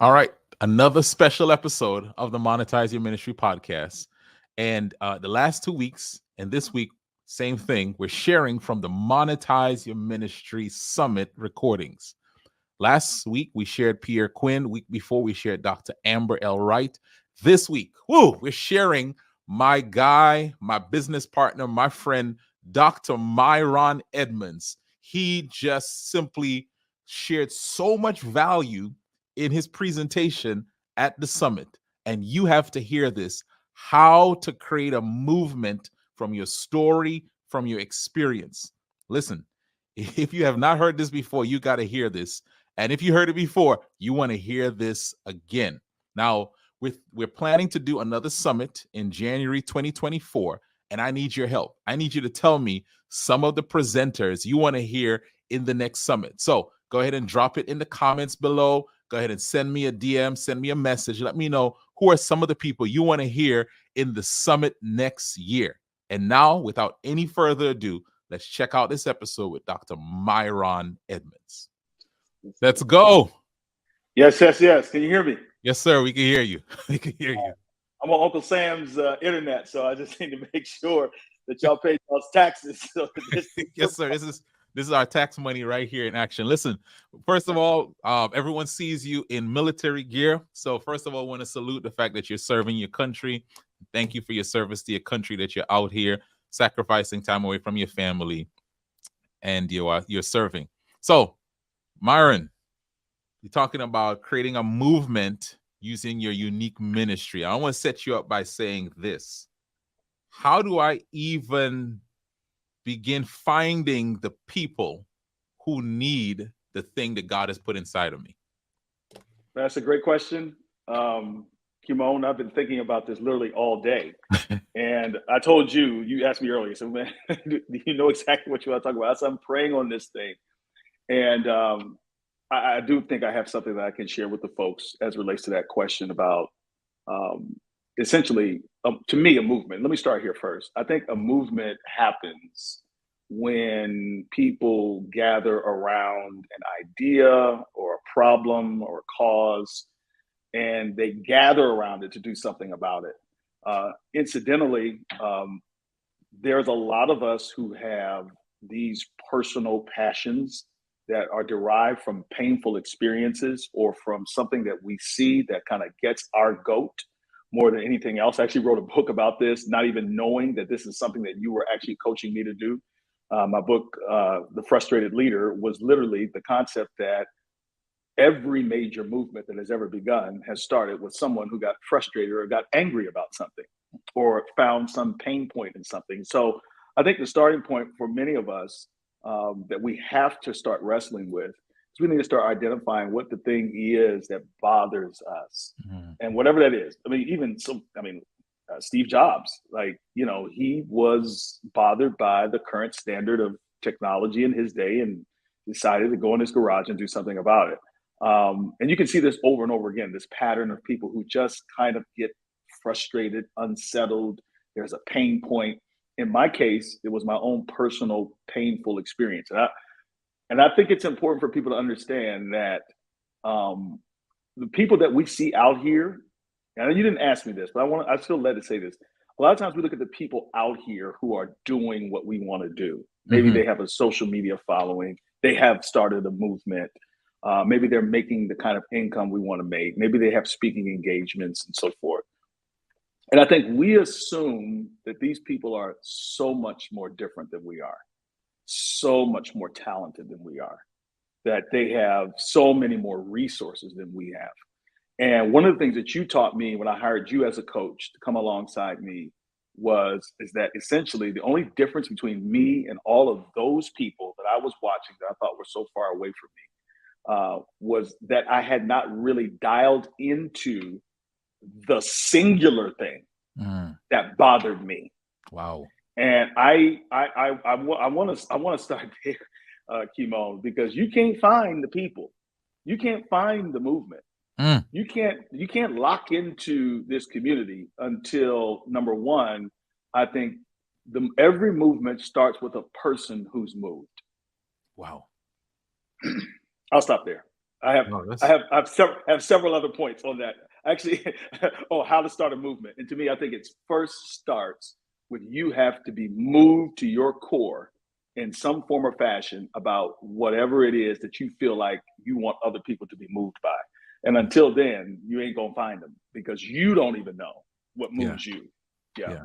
All right. Another special episode of the Monetize Your Ministry podcast. And the last 2 weeks and this week, same thing. We're sharing from the Monetize Your Ministry Summit recordings. Last week, we shared Pierre Quinn. Week before, we shared Dr. Amber L. Wright. This week, we're sharing my guy, my business partner, my friend, Dr. MyRon Edmonds. He just simply shared so much value in his presentation at the summit. And you have to hear this, how to create a movement from your story, from your experience. Listen, if you have not heard this before, you got to hear this. And if you heard it before, you want to hear this again. Now, we're planning to do another summit in January 2024, and I need your help. I need you to tell me some of the presenters you want to hear in the next summit. So go ahead and drop it in the comments below. Go ahead and send me a DM, send me a message. Let me know who are some of the people you want to hear in the summit next year. And now, without any further ado, let's check out this episode with Dr. MyRon Edmonds. Let's go. Yes. Can you hear me? Yes, sir. We can hear you. We can hear you. I'm on Uncle Sam's internet, so I just need to make sure that y'all pay y'all's taxes. So Yes, sir. This is our tax money right here in action. Listen, first of all, everyone sees you in military gear. So first of all, I want to salute the fact that you're serving your country. Thank you for your service to your country, that you're out here sacrificing time away from your family, and you're serving. So, MyRon, you're talking about creating a movement using your unique ministry. I want to set you up by saying this. How do I even begin finding the people who need the thing that God has put inside of me? That's a great question. Kimon, I've been thinking about this literally all day. And I told you asked me earlier, so man, do you know exactly what you want to talk about? So I'm praying on this thing. And I do think I have something that I can share with the folks as it relates to that question about essentially, to me, a movement. Let me start here first. I think a movement happens when people gather around an idea or a problem or a cause, and they gather around it to do something about it. Incidentally, there's a lot of us who have these personal passions that are derived from painful experiences or from something that we see that kind of gets our goat more than anything else. I actually wrote a book about this, not even knowing that this is something that you were actually coaching me to do. My book, The Frustrated Leader, was literally the concept that every major movement that has ever begun has started with someone who got frustrated or got angry about something or found some pain point in something. So I think the starting point for many of us that we have to start wrestling with is we need to start identifying what the thing is that bothers us. Mm-hmm. And whatever that is. I mean, Steve Jobs, he was bothered by the current standard of technology in his day and decided to go in his garage and do something about it. And you can see this over and over again, this pattern of people who just kind of get frustrated, unsettled. There's a pain point. In my case, it was my own personal painful experience. And I think it's important for people to understand that the people that we see out here, and you didn't ask me this, but I still let it say this. A lot of times we look at the people out here who are doing what we want to do. Maybe they have a social media following. They have started a movement. Maybe they're making the kind of income we want to make. Maybe they have speaking engagements and so forth. And I think we assume that these people are so much more different than we are, so much more talented than we are, that they have so many more resources than we have. And one of the things that you taught me when I hired you as a coach to come alongside me is that essentially the only difference between me and all of those people that I was watching that I thought were so far away from me was that I had not really dialed into the singular thing that bothered me. Wow. And I want to start there, Kimon, because you can't find the people, you can't find the movement. You can't lock into this community until, number one, I think every movement starts with a person who's moved. Wow. I'll stop there. I have No, I have several other points on that. Actually, on how to start a movement. And to me, I think it first starts with you have to be moved to your core in some form or fashion about whatever it is that you feel like you want other people to be moved by. And until then, you ain't gonna find them because you don't even know what yeah, moves you. Yeah. yeah.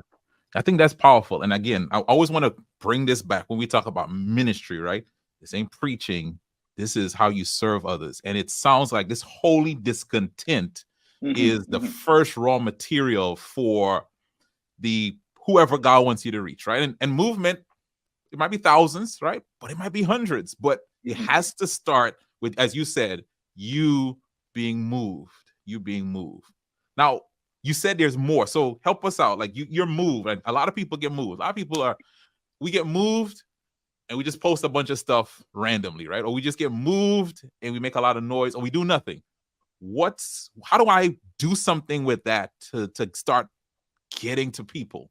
I think that's powerful. And again, I always want to bring this back when we talk about ministry, right? This ain't preaching. This is how you serve others. And it sounds like this holy discontent is the first raw material for the whoever God wants you to reach, right? And movement, it might be thousands, right? But it might be hundreds. But it has to start with, as you said, you being moved. You being moved. Now, you said there's more. So help us out. Like you're moved. Like a lot of people get moved. A lot of people we get moved and we just post a bunch of stuff randomly, right? Or we just get moved and we make a lot of noise or we do nothing. How do I do something with that to start getting to people?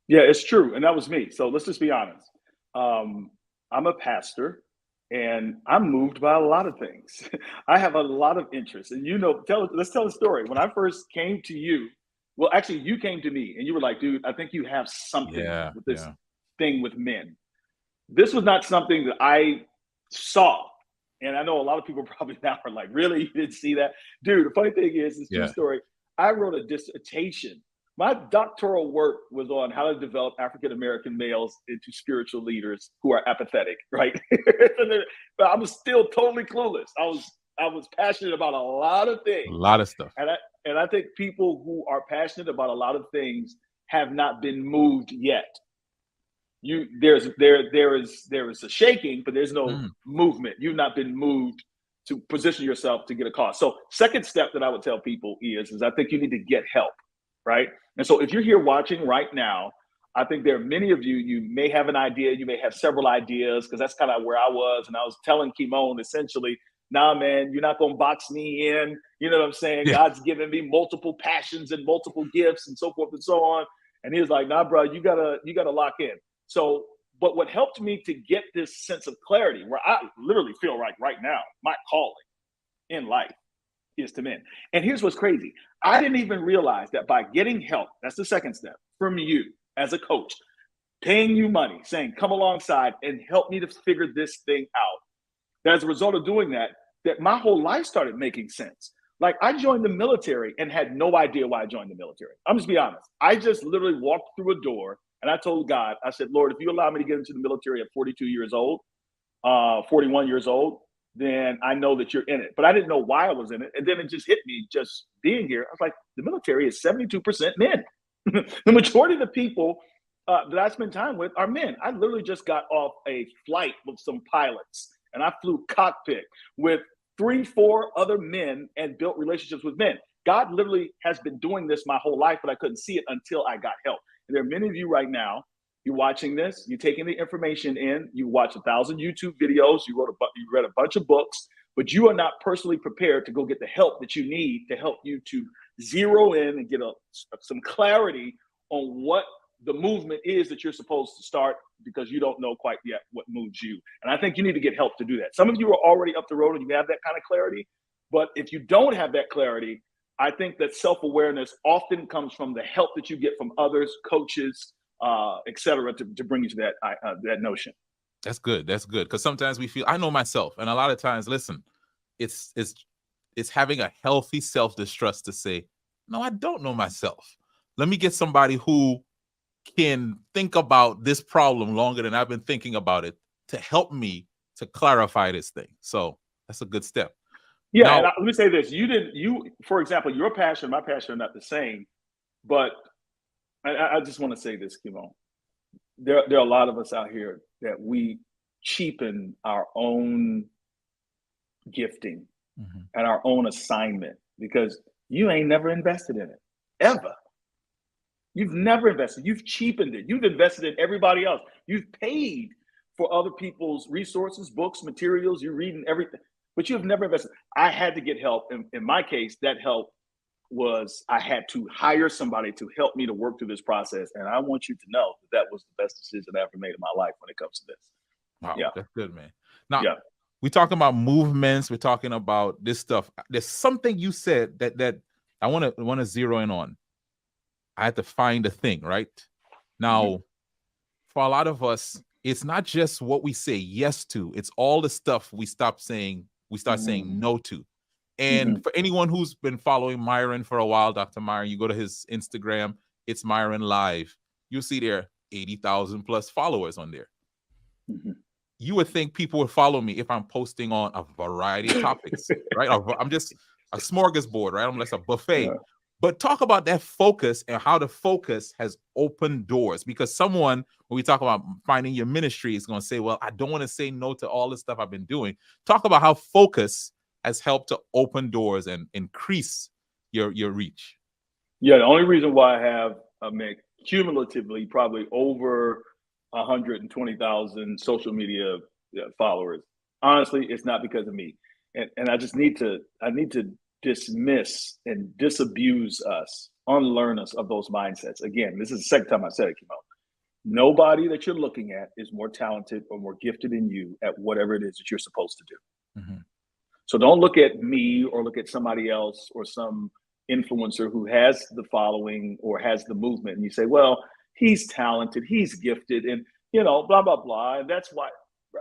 Yeah, it's true. And that was me. So let's just be honest. I'm a pastor and I'm moved by a lot of things. I have a lot of interests. And let's tell a story. When I first came to you, well, actually, you came to me and you were like, dude, I think you have something Yeah, with this yeah. thing with men. This was not something that I saw. And I know a lot of people probably now are like, really? You didn't see that? Dude, the funny thing is, this true Yeah. story. I wrote a dissertation. My doctoral work was on how to develop African American males into spiritual leaders who are apathetic, right? But I was still totally clueless. I was passionate about a lot of things. A lot of stuff. And I think people who are passionate about a lot of things have not been moved yet. There is a shaking, but there's no movement. You've not been moved to position yourself to get a cause. So second step that I would tell people is I think you need to get help, right? And so if you're here watching right now, I think there are many of you, you may have an idea, you may have several ideas, because that's kind of where I was. And I was telling Kimon essentially, nah, man, you're not going to box me in. You know what I'm saying? Yeah. God's given me multiple passions and multiple gifts and so forth and so on. And he was like, nah, bro, you gotta lock in. So, but what helped me to get this sense of clarity, where I literally feel like right now, my calling in life is to men. And here's what's crazy. I didn't even realize that by getting help, that's the second step, from you as a coach, paying you money, saying, come alongside and help me to figure this thing out. That as a result of doing that my whole life started making sense. Like I joined the military and had no idea why I joined the military. I'm just be honest. I just literally walked through a door and I told God, I said, Lord, if you allow me to get into the military at 42 years old, 41 years old, then I know that you're in it. But I didn't know why I was in it. And then it just hit me just being here. I was like, the military is 72% men. The majority of the people that I spend time with are men. I literally just got off a flight with some pilots and I flew cockpit with 3-4 other men and built relationships with men. God literally has been doing this my whole life, but I couldn't see it until I got help. And there are many of you right now, you're watching this, you're taking the information in, you watch 1,000 YouTube videos, you read a bunch of books, but you are not personally prepared to go get the help that you need to help you to zero in and get some clarity on what the movement is that you're supposed to start, because you don't know quite yet what moves you. And I think you need to get help to do that. Some of you are already up the road and you have that kind of clarity, but if you don't have that clarity, I think that self-awareness often comes from the help that you get from others, coaches, et cetera, to bring you to that notion. That's good. That's good. Because sometimes we feel, I know myself, and a lot of times, listen, it's having a healthy self-distrust to say, no, I don't know myself. Let me get somebody who can think about this problem longer than I've been thinking about it to help me to clarify this thing. So that's a good step. Yeah, now, and let me say this: for example, your passion, my passion are not the same, but I just want to say this, Kimon. There are a lot of us out here that we cheapen our own gifting and our own assignment because you ain't never invested in it, ever. You've never invested. You've cheapened it. You've invested in everybody else. You've paid for other people's resources, books, materials. You're reading everything, but you have never invested. I had to get help. In my case, that help was I had to hire somebody to help me to work through this process. And I want you to know that was the best decision I ever made in my life when it comes to this. Wow, Yeah. that's good, man. Now, yeah. we're talking about movements. We're talking about this stuff. There's something you said that I want to zero in on. I had to find a thing, right? Now, for a lot of us, it's not just what we say yes to, it's all the stuff we start saying no to. And for anyone who's been following MyRon for a while, Dr. MyRon, you go to his Instagram, it's MyRon Live. You'll see there 80,000 plus followers on there. You would think people would follow me if I'm posting on a variety of topics, right? I'm just a smorgasbord, right? I'm like a buffet. Yeah. But talk about that focus and how the focus has opened doors. Because someone, when we talk about finding your ministry, is going to say, well, I don't want to say no to all the stuff I've been doing. Talk about how focus has helped to open doors and increase your reach. Yeah, the only reason why I have, cumulatively, probably over 120,000 social media followers, honestly, it's not because of me. And I just need to dismiss and disabuse us, unlearn us of those mindsets. Again, this is the second time I said it, Kimo. Nobody that you're looking at is more talented or more gifted than you at whatever it is that you're supposed to do. So don't look at me or look at somebody else or some influencer who has the following or has the movement, and you say, well, he's talented, he's gifted, and blah, blah, blah. And that's why,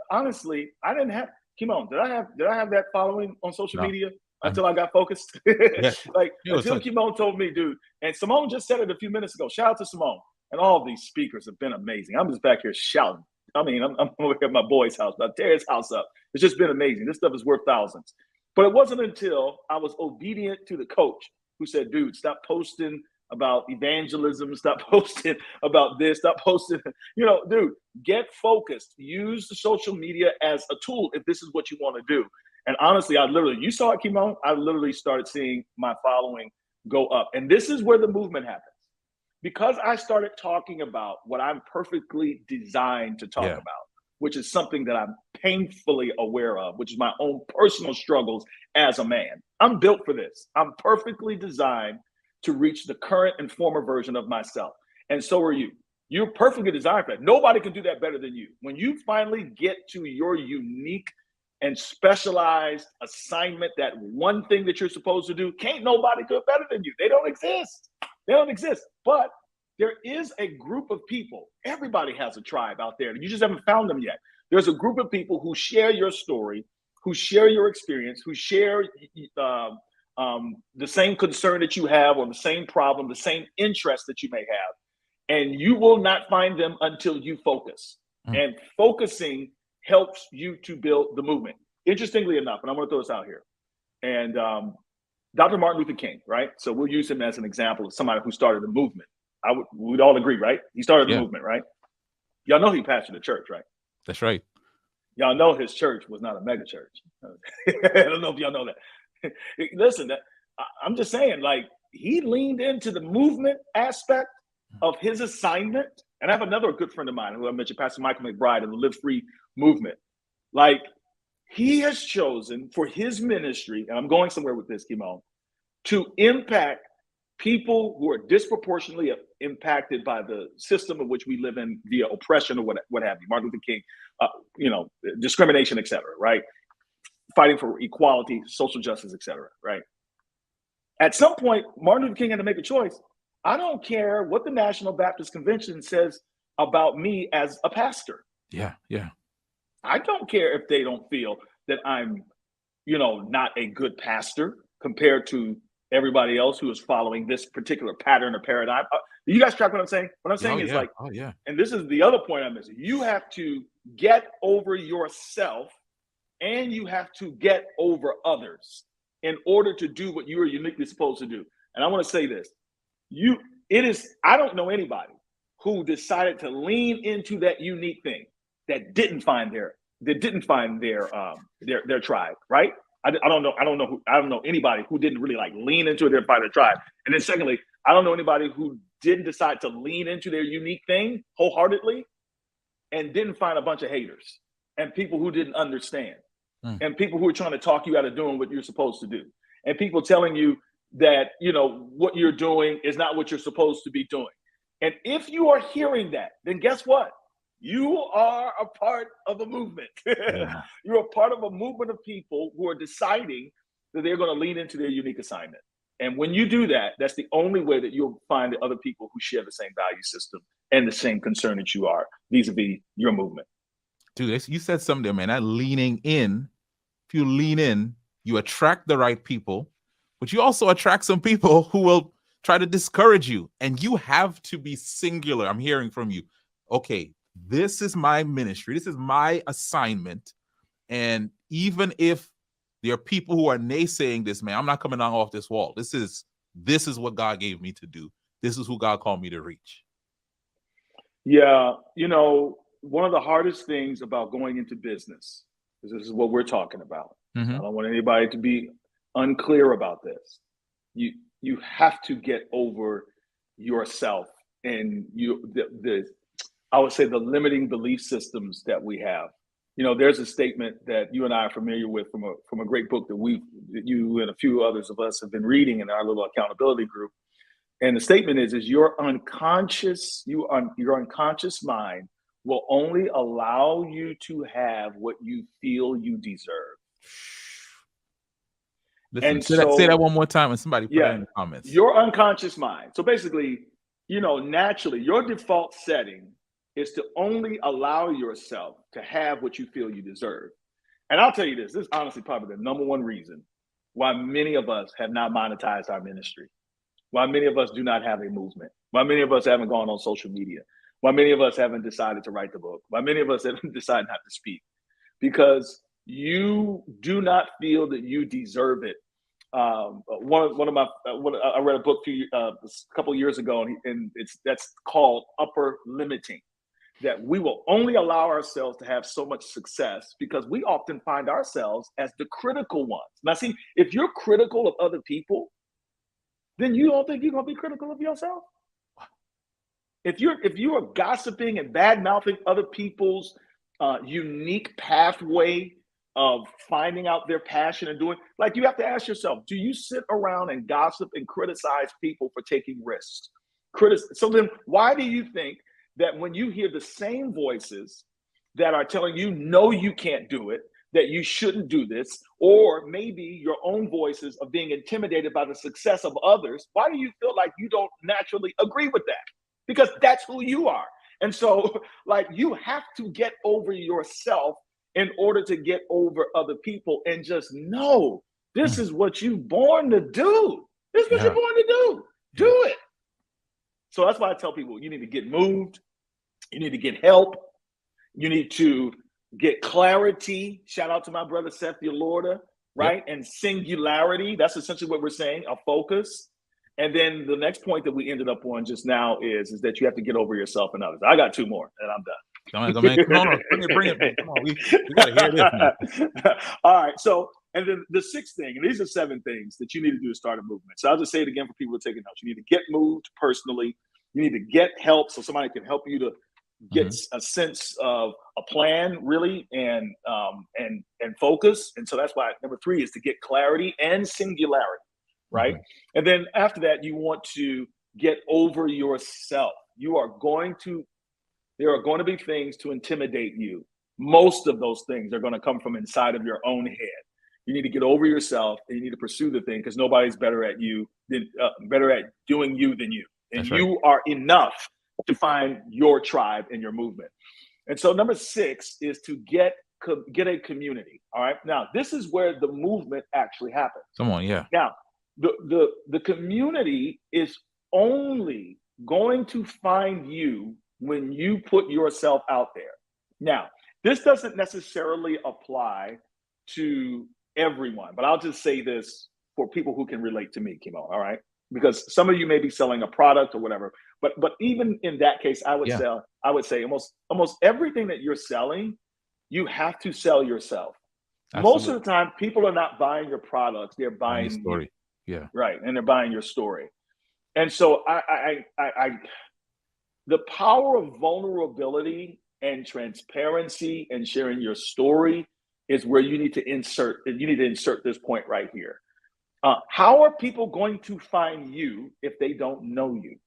honestly, I didn't have, Kimo, did I have that following on social media? Until I got focused. Until Kimon told me, dude, and Simone just said it a few minutes ago. Shout out to Simone. And all of these speakers have been amazing. I'm just back here shouting. I mean, I'm over at my boy's house, but tear his house up. It's just been amazing. This stuff is worth thousands. But it wasn't until I was obedient to the coach who said, dude, stop posting about evangelism. Stop posting about this. Stop posting. Dude, get focused. Use the social media as a tool if this is what you want to do. And honestly, you saw it, Kimon, I literally started seeing my following go up. And this is where the movement happens. Because I started talking about what I'm perfectly designed to talk about, which is something that I'm painfully aware of, which is my own personal struggles as a man. I'm built for this. I'm perfectly designed to reach the current and former version of myself. And so are you. You're perfectly designed for that. Nobody can do that better than you. When you finally get to your unique and specialized assignment, that one thing that you're supposed to do, can't nobody do it better than you. They don't exist. They don't exist. But there is a group of people. Everybody has a tribe out there. You just haven't found them yet. There's a group of people who share your story, who share your experience, who share the same concern that you have, or the same problem, the same interest that you may have. And you will not find them until you focus. And focusing helps you to build the movement. Interestingly enough, and I'm going to throw this out here, and Dr. Martin Luther King, right? So we'll use him as an example of somebody who started a movement. We'd all agree, right? He started a movement, right? Y'all know he pastored a church, right? That's right. Y'all know his church was not a mega church. I don't know if y'all know that. Listen, I'm just saying, he leaned into the movement aspect of his assignment. And I have another good friend of mine who I mentioned, Pastor Michael McBride, in the Live Free movement. He has chosen for his ministry, and I'm going somewhere with this, Kimon, to impact people who are disproportionately impacted by the system in which we live in via oppression or what have you. Martin Luther King, discrimination, et cetera, right? Fighting for equality, social justice, et cetera, right? At some point, Martin Luther King had to make a choice. I don't care what the National Baptist Convention says about me as a pastor. Yeah. I don't care if they don't feel that I'm, not a good pastor compared to everybody else who is following this particular pattern or paradigm. You guys track what I'm saying? What I'm saying is and this is the other point I'm missing. You have to get over yourself and you have to get over others in order to do what you are uniquely supposed to do. And I want to say this. I don't know anybody who decided to lean into that unique thing that didn't find their tribe, right? I don't know anybody who didn't really lean into it and find their tribe. And then secondly, I don't know anybody who didn't decide to lean into their unique thing wholeheartedly and didn't find a bunch of haters and people who didn't understand and people who are trying to talk you out of doing what you're supposed to do and people telling you that, what you're doing is not what you're supposed to be doing. And if you are hearing that, then guess what? You are a part of a movement. Yeah. You're a part of a movement of people who are deciding that they're going to lean into their unique assignment. And when you do that, that's the only way that you'll find the other people who share the same value system and the same concern that you are vis-a-vis your movement. Dude, you said something there, man. That leaning in, if you lean in, you attract the right people, but you also attract some people who will try to discourage you. And you have to be singular. I'm hearing from you. Okay, this is my ministry. This is my assignment. And even if there are people who are naysaying this, man, I'm not coming down off this wall. This is what God gave me to do. This is who God called me to reach. Yeah, one of the hardest things about going into business, because this is what we're talking about. Mm-hmm. I don't want anybody to be unclear about this. You have to get over yourself and I would say the limiting belief systems that we have. There's a statement that you and I are familiar with from a great book that you and a few others of us have been reading in our little accountability group. And the statement is your unconscious mind will only allow you to have what you feel you deserve. Listen, say that one more time and somebody put that in the comments. Your unconscious mind. So basically, naturally, your default setting is to only allow yourself to have what you feel you deserve. And I'll tell you this is honestly probably the number one reason why many of us have not monetized our ministry, why many of us do not have a movement, why many of us haven't gone on social media, why many of us haven't decided to write the book, why many of us haven't decided not to speak, because you do not feel that you deserve it. I read a book a couple of years ago, and that's called Upper Limiting. That we will only allow ourselves to have so much success because we often find ourselves as the critical ones. Now, see, if you're critical of other people, then you don't think you're going to be critical of yourself. If you are gossiping and bad mouthing other people's unique pathway of finding out their passion and doing, like, you have to ask yourself, do you sit around and gossip and criticize people for taking risks? So then why do you think that when you hear the same voices that are telling you, no, you can't do it, that you shouldn't do this, or maybe your own voices of being intimidated by the success of others, why do you feel like you don't naturally agree with that? Because that's who you are. And so, like, you have to get over yourself in order to get over other people and just know this is what you're born to do. This is what you're born to do. Do it. So that's why I tell people you need to get moved. You need to get help. You need to get clarity. Shout out to my brother, Seth Yolorda, right? Yep. And singularity. That's essentially what we're saying, a focus. And then the next point that we ended up on just now is that you have to get over yourself and others. I got two more and I'm done. Come on, bring it, man. Come on, we got to hear this, man. All right. So, and then the sixth thing, and these are 7 things that you need to do to start a movement. So I'll just say it again for people who are taking notes. You need to get moved personally. You need to get help so somebody can help you to get a sense of a plan, really, and focus. And so that's why number 3 is to get clarity and singularity, right? And then after that, you want to get over yourself. There are going to be things to intimidate you. Most of those things are going to come from inside of your own head. You need to get over yourself and you need to pursue the thing because nobody's better at doing you than you. And you are enough to find your tribe and your movement. And so number 6 is to get a community. All right. Now, this is where the movement actually happens. Come on, yeah. Now, the community is only going to find you when you put yourself out there. Now, this doesn't necessarily apply to everyone, but I'll just say this for people who can relate to me, Kimo, all right? Because some of you may be selling a product or whatever, but even in that case, I would say almost everything that you're selling, you have to sell yourself. Absolutely. Most of the time, people are not buying your products; they're buying your story. Yeah, right, and they're buying your story. And so, the power of vulnerability and transparency and sharing your story is where you need to insert this point right here. How are people going to find you if they don't know you?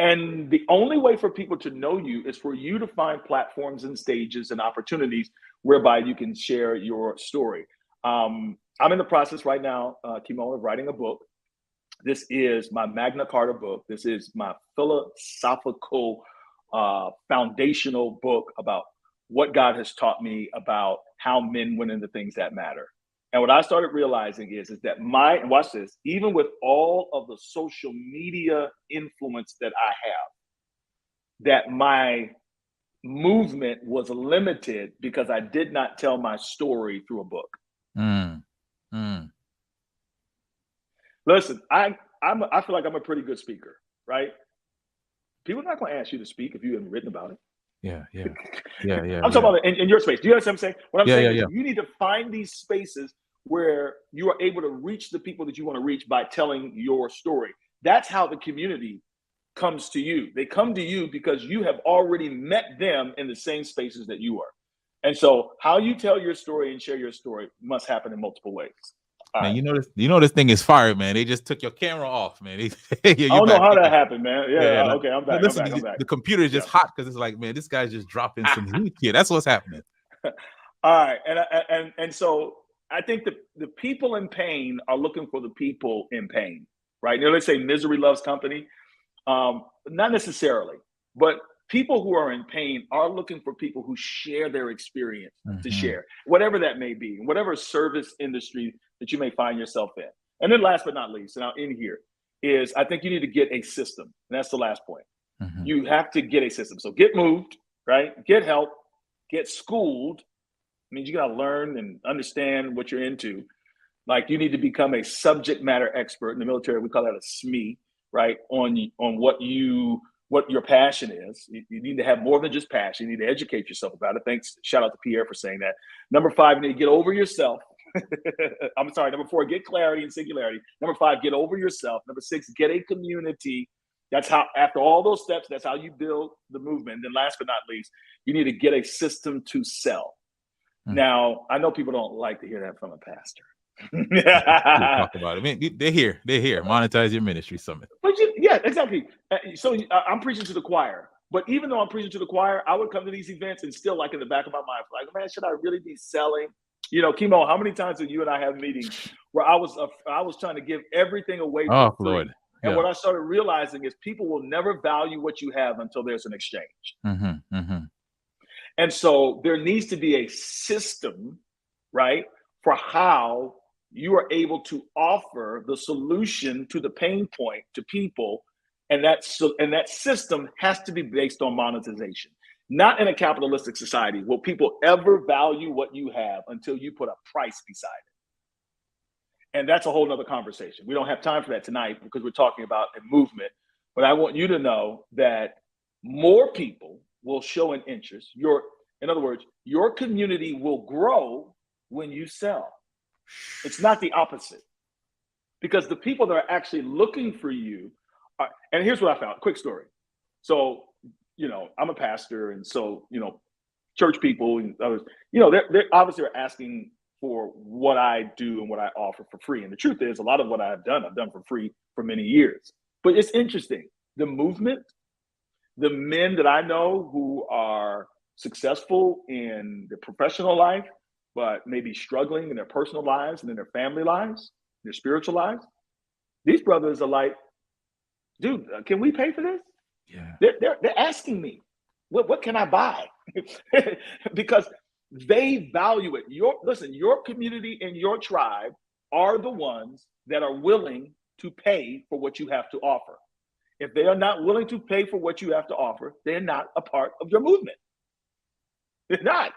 And the only way for people to know you is for you to find platforms and stages and opportunities whereby you can share your story. I'm in the process right now, Kimo, of writing a book. This is my Magna Carta book. This is my philosophical, foundational book about what God has taught me about how men win in the things that matter. And what I started realizing is that and watch this, even with all of the social media influence that I have, that my movement was limited because I did not tell my story through a book. Listen, I feel like I'm a pretty good speaker, right? People are not going to ask you to speak if you haven't written about it. Yeah. I'm talking about in your space. Do you understand what I'm saying? What I'm saying is you need to find these spaces where you are able to reach the people that you want to reach by telling your story. That's how the community comes to you. They come to you because you have already met them in the same spaces that you are. And so how you tell your story and share your story must happen in multiple ways. Man, you know this thing is fired, man. They just took your camera off, man. I don't know how that happened, man. Yeah, okay, I'm back. Listen, I'm back. The computer is just hot because it's like, man, this guy's just dropping some heat here. That's what's happening. All right, and so I think the people in pain are looking for the people in pain, right? You know, they say misery loves company. Not necessarily, but people who are in pain are looking for people who share their experience to share, whatever that may be, whatever service industry that you may find yourself in. And then last but not least, and I'll end here, is I think you need to get a system. And that's the last point. You have to get a system. So get moved, right? Get help, get schooled. I mean, you got to learn and understand what you're into. Like you need to become a subject matter expert. In the military, we call that a SME, right? On what your passion is. You need to have more than just passion. You need to educate yourself about it. Thanks. Shout out to Pierre for saying that. Number 5, you need to get over yourself. I'm sorry. Number 4, get clarity and singularity. Number 5, get over yourself. Number 6, get a community. That's how, after all those steps, that's how you build the movement. And then last but not least, you need to get a system to sell. Now, I know people don't like to hear that from a pastor. Talk about it. I mean, they're here. Monetize Your Ministry Summit. But yeah, exactly. So I'm preaching to the choir. But even though I'm preaching to the choir, I would come to these events and still, like in the back of my mind, like, man, should I really be selling? You know, Kimo, how many times have you and I have meetings where I was trying to give everything away for free? Lord. And what I started realizing is people will never value what you have until there's an exchange. And so there needs to be a system, right, for how you are able to offer the solution to the pain point to people. And that system has to be based on monetization. Not in a capitalistic society will people ever value what you have until you put a price beside it. And that's a whole nother conversation. We don't have time for that tonight because we're talking about a movement. But I want you to know that more people will show an interest. In other words, your community will grow when you sell. It's not the opposite. Because the people that are actually looking for you are, and here's what I found, quick story. So, you know, I'm a pastor, and so, you know, church people and others, you know, they're obviously are asking for what I do and what I offer for free. And the truth is, a lot of what I've done for free for many years. But it's interesting. The movement, the men that I know who are successful in their professional life, but maybe struggling in their personal lives and in their family lives, their spiritual lives, these brothers are like, dude, can we pay for this? Yeah. They're asking me, what can I buy? Because they value it. Your community and your tribe are the ones that are willing to pay for what you have to offer. If they are not willing to pay for what you have to offer, they're not a part of your movement. They're not.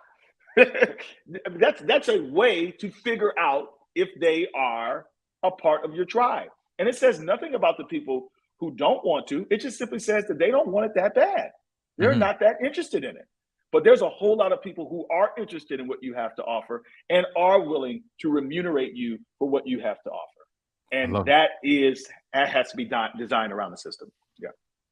That's a way to figure out if they are a part of your tribe. And it says nothing about the people who don't want to. It just simply says that they don't want it that bad. They're not that interested in it. But there's a whole lot of people who are interested in what you have to offer and are willing to remunerate you for what you have to offer. And that has to be designed around the system. Yeah.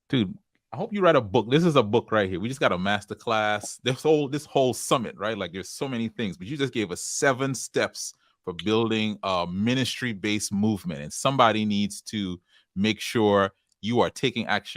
Dude, I hope you write a book. This is a book right here. We just got a master class. This whole summit, right? Like there's so many things, but you just gave us 7 steps for building a ministry-based movement. And somebody needs to make sure you are taking action